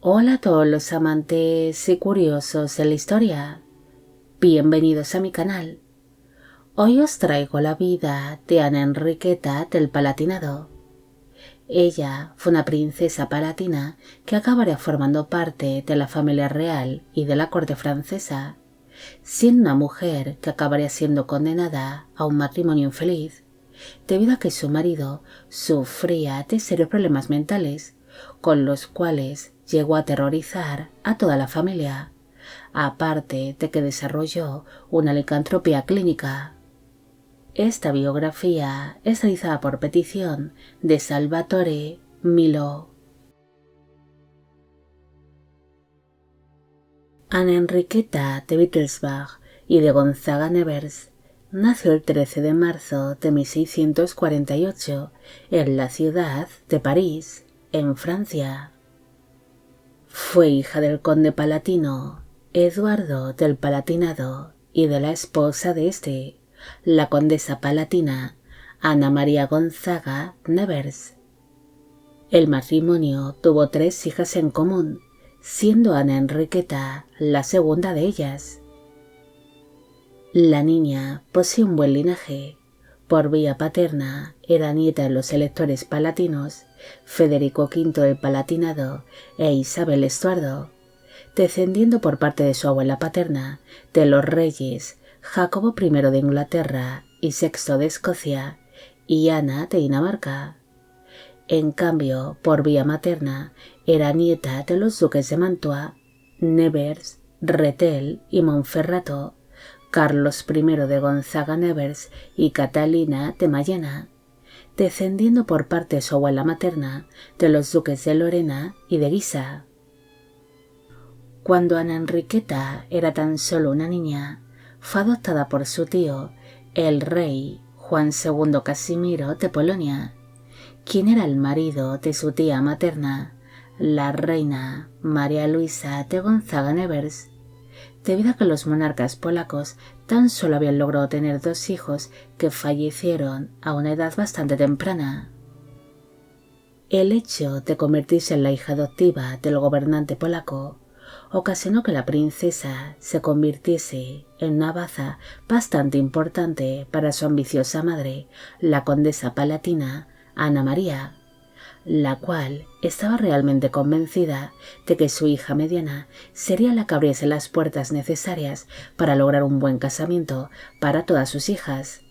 Hola a todos los amantes y curiosos de la historia. Bienvenidos a mi canal. Hoy os traigo la vida de Ana Enriqueta del Palatinado. Ella fue una princesa palatina que acabaría formando parte de la familia real y de la corte francesa, siendo una mujer que acabaría siendo condenada a un matrimonio infeliz, debido a que su marido sufría de serios problemas mentales, con los cuales llegó a aterrorizar a toda la familia, aparte de que desarrolló una licantropía clínica. Esta biografía es realizada por petición de Salvatore Milo. Ana Enriqueta de Wittelsbach y de Gonzaga-Nevers nació el 13 de marzo de 1648 en la ciudad de París, en Francia. Fue hija del conde palatino Eduardo del Palatinado y de la esposa de este, la condesa palatina Ana María Gonzaga Nevers. El matrimonio tuvo 3 hijas en común, siendo Ana Enriqueta la segunda de ellas. La niña posee un buen linaje. Por vía paterna era nieta de los electores palatinos Federico V del Palatinado e Isabel Estuardo, descendiendo por parte de su abuela paterna de los reyes Jacobo I de Inglaterra y Sexto de Escocia y Ana de Dinamarca. En cambio, por vía materna, era nieta de los duques de Mantua, Nevers, Rethel y Monferrato, Carlos I de Gonzaga-Nevers y Catalina de Mayena, descendiendo por parte de su abuela materna de los duques de Lorena y de Guisa. Cuando Ana Enriqueta era tan solo una niña, fue adoptada por su tío, el rey Juan II Casimiro de Polonia, quien era el marido de su tía materna, la reina María Luisa de Gonzaga-Nevers, debido a que los monarcas polacos tan solo habían logrado tener 2 hijos que fallecieron a una edad bastante temprana. El hecho de convertirse en la hija adoptiva del gobernante polaco ocasionó que la princesa se convirtiese en una baza bastante importante para su ambiciosa madre, la condesa palatina Ana María, la cual estaba realmente convencida de que su hija mediana sería la que abriese las puertas necesarias para lograr un buen casamiento para todas sus hijas,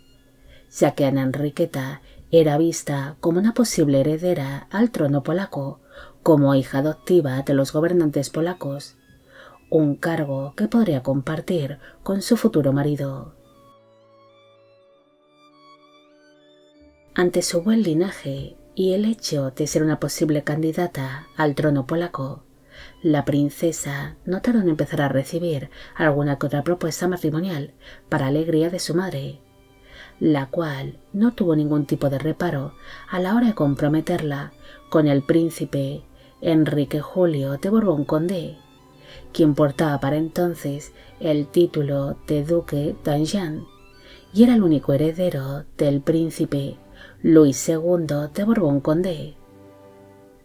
ya que Ana Enriqueta era vista como una posible heredera al trono polaco, como hija adoptiva de los gobernantes polacos, un cargo que podría compartir con su futuro marido. Ante su buen linaje y el hecho de ser una posible candidata al trono polaco, la princesa no tardó en empezar a recibir alguna que otra propuesta matrimonial para alegría de su madre, la cual no tuvo ningún tipo de reparo a la hora de comprometerla con el príncipe Enrique Julio de Borbón-Condé, quien portaba para entonces el título de duque d'Anjou y era el único heredero del príncipe Luis II de Borbón-Condé.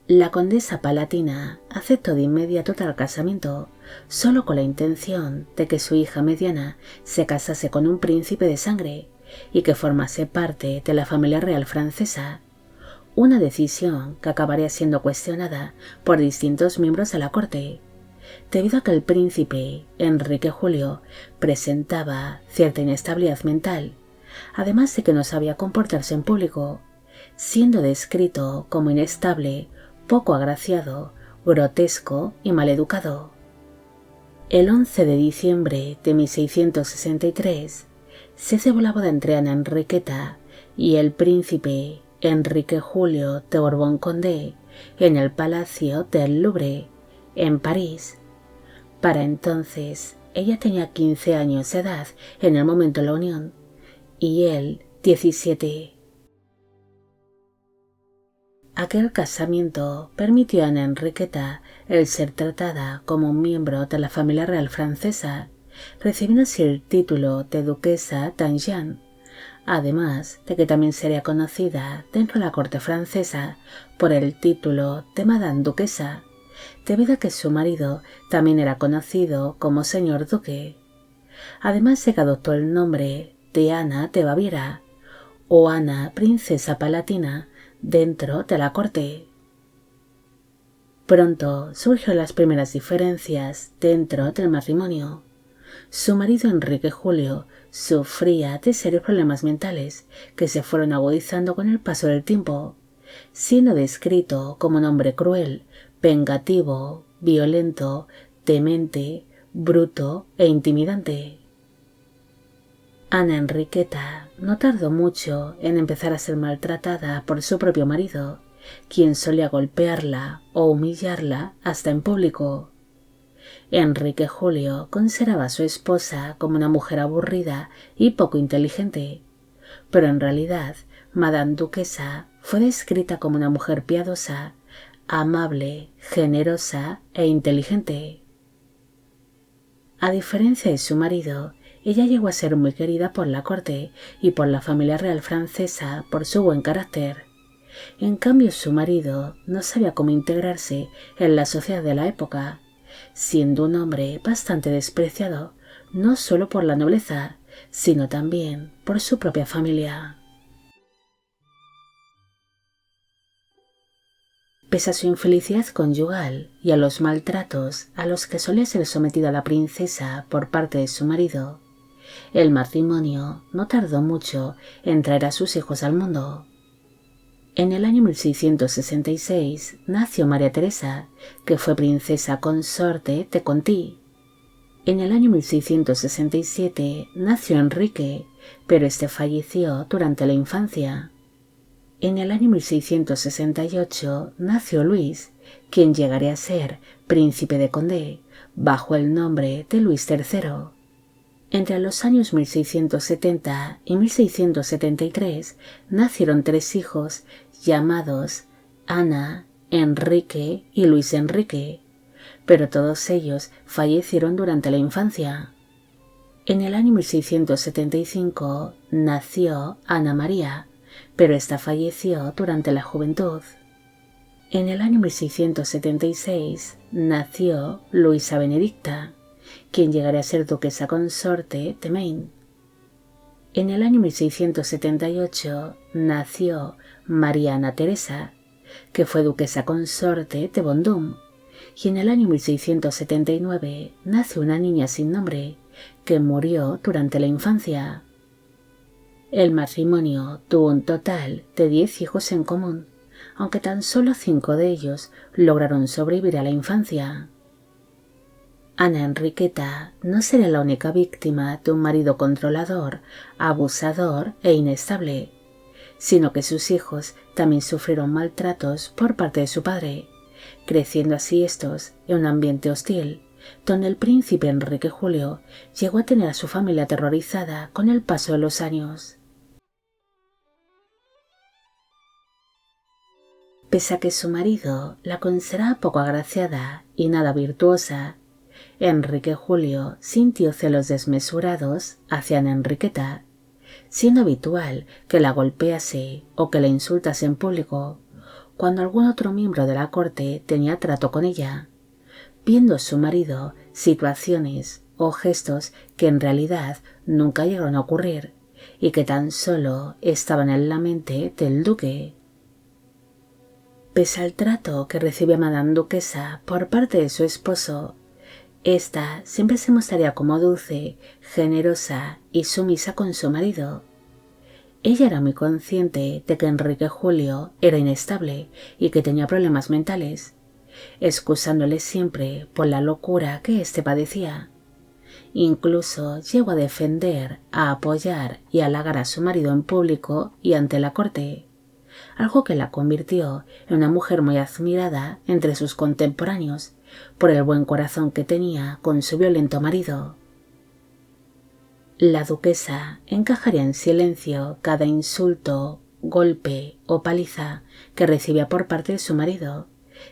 La condesa palatina aceptó de inmediato tal casamiento, solo con la intención de que su hija mediana se casase con un príncipe de sangre y que formase parte de la familia real francesa, una decisión que acabaría siendo cuestionada por distintos miembros de la corte, debido a que el príncipe Enrique Julio presentaba cierta inestabilidad mental, además de que no sabía comportarse en público, siendo descrito como inestable, poco agraciado, grotesco y maleducado. El 11 de diciembre de 1663 se celebró la boda entre Ana Enriqueta y el príncipe Enrique Julio de Borbón-Condé en el Palacio del Louvre, en París. Para entonces, ella tenía 15 años de edad en el momento de la unión, y él 17. Aquel casamiento permitió a Ana Enriqueta el ser tratada como un miembro de la familia real francesa, recibiendo así el título de duquesa d'Anjou, además de que también sería conocida dentro de la corte francesa por el título de Madame Duquesa, debido a que su marido también era conocido como señor duque, además de que adoptó el nombre de Ana de Baviera o Ana princesa palatina dentro de la corte. Pronto surgieron las primeras diferencias dentro del matrimonio. Su marido Enrique Julio sufría de serios problemas mentales que se fueron agudizando con el paso del tiempo, siendo descrito como un hombre cruel, vengativo, violento, demente, bruto e intimidante. Ana Enriqueta no tardó mucho en empezar a ser maltratada por su propio marido, quien solía golpearla o humillarla hasta en público. Enrique Julio consideraba a su esposa como una mujer aburrida y poco inteligente, pero en realidad Madame Duquesa fue descrita como una mujer piadosa, amable, generosa e inteligente. A diferencia de su marido, ella llegó a ser muy querida por la corte y por la familia real francesa por su buen carácter. En cambio, su marido no sabía cómo integrarse en la sociedad de la época, siendo un hombre bastante despreciado, no solo por la nobleza, sino también por su propia familia. Pese a su infelicidad conyugal y a los maltratos a los que solía ser sometida la princesa por parte de su marido, el matrimonio no tardó mucho en traer a sus hijos al mundo. En el año 1666 nació María Teresa, que fue princesa consorte de Conti. En el año 1667 nació Enrique, pero este falleció durante la infancia. En el año 1668 nació Luis, quien llegaría a ser príncipe de Condé, bajo el nombre de Luis III. Entre los años 1670 y 1673 nacieron 3 hijos llamados Ana, Enrique y Luis Enrique, pero todos ellos fallecieron durante la infancia. En el año 1675 nació Ana María, pero esta falleció durante la juventud. En el año 1676 nació Luisa Benedicta, quien llegaría a ser duquesa consorte de Maine. En el año 1678 nació María Ana Teresa, que fue duquesa consorte de Vendôme, y en el año 1679 nació una niña sin nombre, que murió durante la infancia. El matrimonio tuvo un total de 10 hijos en común, aunque tan solo 5 de ellos lograron sobrevivir a la infancia. Ana Enriqueta no sería la única víctima de un marido controlador, abusador e inestable, sino que sus hijos también sufrieron maltratos por parte de su padre, creciendo así estos en un ambiente hostil, donde el príncipe Enrique Julio llegó a tener a su familia aterrorizada con el paso de los años. Pese a que su marido la consideraba poco agraciada y nada virtuosa, Enrique Julio sintió celos desmesurados hacia Ana Enriqueta, siendo habitual que la golpease o que la insultase en público, cuando algún otro miembro de la corte tenía trato con ella, viendo su marido situaciones o gestos que en realidad nunca llegaron a ocurrir y que tan solo estaban en la mente del duque. Pese al trato que recibía Madame Duquesa por parte de su esposo, ésta siempre se mostraría como dulce, generosa y sumisa con su marido. Ella era muy consciente de que Enrique Julio era inestable y que tenía problemas mentales, excusándole siempre por la locura que éste padecía. Incluso llegó a defender, a apoyar y a halagar a su marido en público y ante la corte, algo que la convirtió en una mujer muy admirada entre sus contemporáneos por el buen corazón que tenía con su violento marido. La duquesa encajaría en silencio cada insulto, golpe o paliza que recibía por parte de su marido,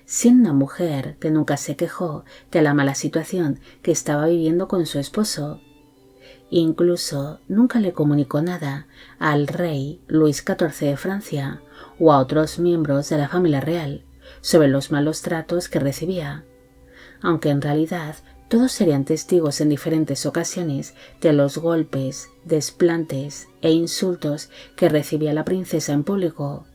siendo una mujer que nunca se quejó de la mala situación que estaba viviendo con su esposo. Incluso nunca le comunicó nada al rey Luis XIV de Francia o a otros miembros de la familia real sobre los malos tratos que recibía, aunque en realidad todos serían testigos en diferentes ocasiones de los golpes, desplantes e insultos que recibía la princesa en público,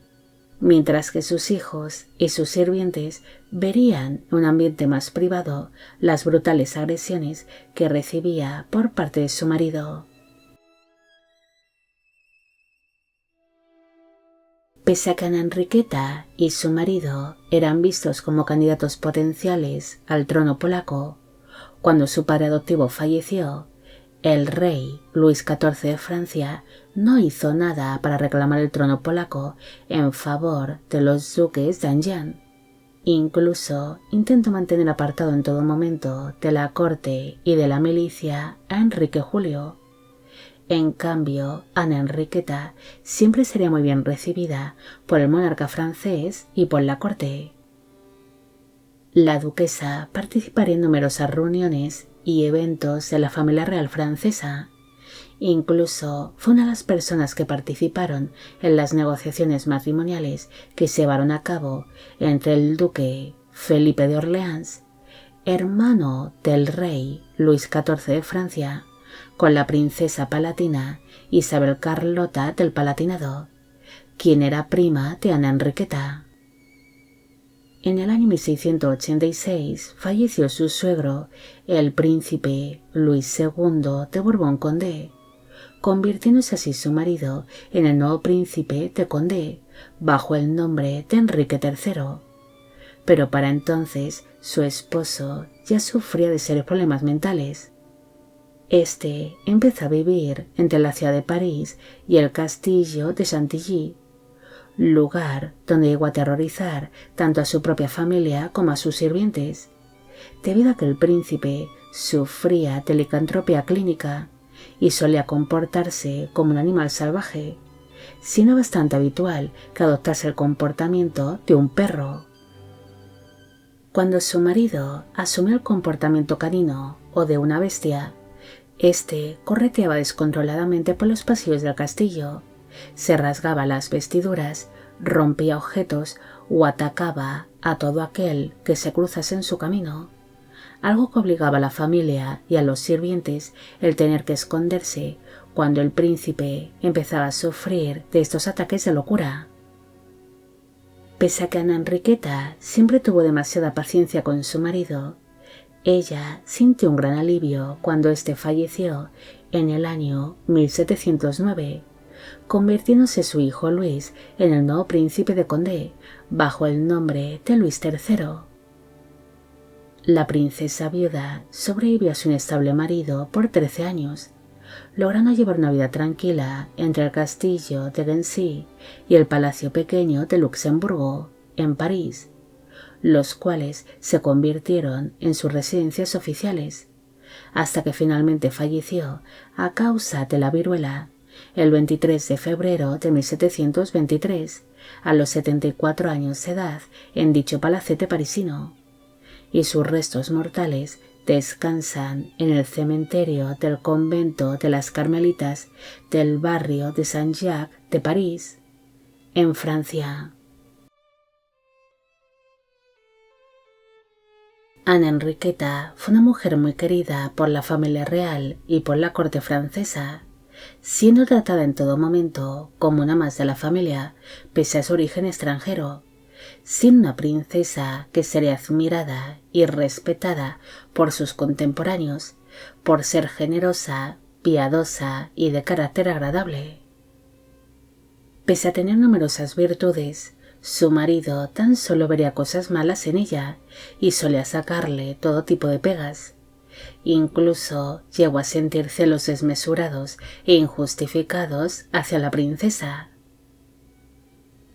mientras que sus hijos y sus sirvientes verían en un ambiente más privado las brutales agresiones que recibía por parte de su marido. Pese a que Ana Enriqueta y su marido eran vistos como candidatos potenciales al trono polaco, cuando su padre adoptivo falleció, el rey Luis XIV de Francia no hizo nada para reclamar el trono polaco en favor de los duques de Anjou. Incluso intentó mantener apartado en todo momento de la corte y de la milicia a Enrique Julio. En cambio, Ana Enriqueta siempre sería muy bien recibida por el monarca francés y por la corte. La duquesa participaría en numerosas reuniones y eventos de la familia real francesa. Incluso fue una de las personas que participaron en las negociaciones matrimoniales que se llevaron a cabo entre el duque Felipe de Orleans, hermano del rey Luis XIV de Francia, con la princesa palatina Isabel Carlota del Palatinado, quien era prima de Ana Enriqueta. En el año 1686 falleció su suegro, el príncipe Luis II de Borbón-Condé, convirtiéndose así su marido en el nuevo príncipe de Condé, bajo el nombre de Enrique III. Pero para entonces su esposo ya sufría de serios problemas mentales. Este empezó a vivir entre la ciudad de París y el castillo de Chantilly, lugar donde llegó a aterrorizar tanto a su propia familia como a sus sirvientes, debido a que el príncipe sufría de licantropía clínica y solía comportarse como un animal salvaje, siendo bastante habitual que adoptase el comportamiento de un perro. Cuando su marido asumió el comportamiento canino o de una bestia, este correteaba descontroladamente por los pasillos del castillo, se rasgaba las vestiduras, rompía objetos o atacaba a todo aquel que se cruzase en su camino, algo que obligaba a la familia y a los sirvientes el tener que esconderse cuando el príncipe empezaba a sufrir de estos ataques de locura. Pese a que Ana Enriqueta siempre tuvo demasiada paciencia con su marido, ella sintió un gran alivio cuando éste falleció en el año 1709, convirtiéndose su hijo Luis en el nuevo príncipe de Condé, bajo el nombre de Luis III. La princesa viuda sobrevivió a su inestable marido por 13 años, logrando llevar una vida tranquila entre el castillo de Guernsey y el palacio pequeño de Luxemburgo, en París, los cuales se convirtieron en sus residencias oficiales, hasta que finalmente falleció a causa de la viruela el 23 de febrero de 1723, a los 74 años de edad, en dicho palacete parisino, y sus restos mortales descansan en el cementerio del convento de las Carmelitas del barrio de Saint-Jacques de París, en Francia. Ana Enriqueta fue una mujer muy querida por la familia real y por la corte francesa, siendo tratada en todo momento como una más de la familia, pese a su origen extranjero, siendo una princesa que sería admirada y respetada por sus contemporáneos, por ser generosa, piadosa y de carácter agradable. Pese a tener numerosas virtudes, su marido tan solo vería cosas malas en ella y solía sacarle todo tipo de pegas. Incluso llegó a sentir celos desmesurados e injustificados hacia la princesa.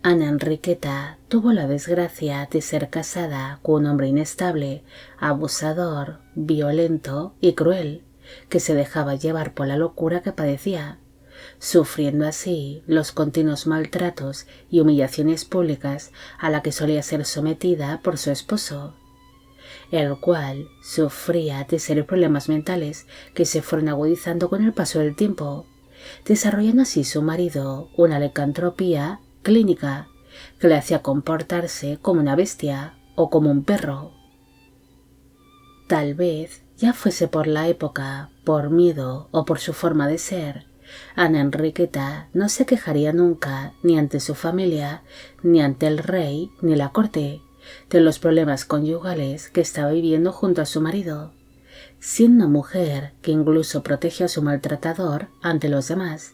Ana Enriqueta tuvo la desgracia de ser casada con un hombre inestable, abusador, violento y cruel, que se dejaba llevar por la locura que padecía, sufriendo así los continuos maltratos y humillaciones públicas a la que solía ser sometida por su esposo, el cual sufría de serios problemas mentales que se fueron agudizando con el paso del tiempo, desarrollando así su marido una licantropía clínica que le hacía comportarse como una bestia o como un perro. Tal vez, ya fuese por la época, por miedo o por su forma de ser, Ana Enriqueta no se quejaría nunca ni ante su familia, ni ante el rey, ni la corte, de los problemas conyugales que estaba viviendo junto a su marido, siendo mujer que incluso protege a su maltratador ante los demás,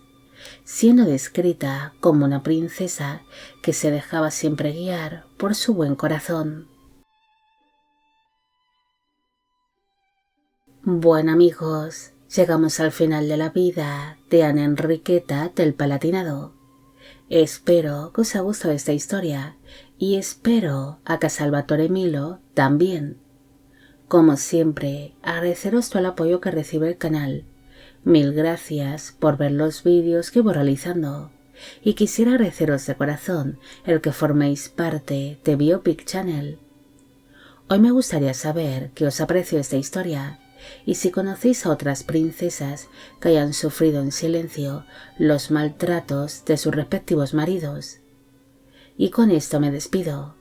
siendo descrita como una princesa que se dejaba siempre guiar por su buen corazón. Bueno amigos, llegamos al final de la vida de Ana Enriqueta del Palatinado. Espero que os haya gustado esta historia y espero a que Salvatore Milo también. Como siempre, agradeceros todo el apoyo que recibe el canal. Mil gracias por ver los vídeos que voy realizando. Y quisiera agradeceros de corazón el que forméis parte de Biopic Channel. Hoy me gustaría saber qué os apreció esta historia y si conocéis a otras princesas que hayan sufrido en silencio los maltratos de sus respectivos maridos. Y con esto me despido.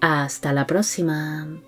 Hasta la próxima.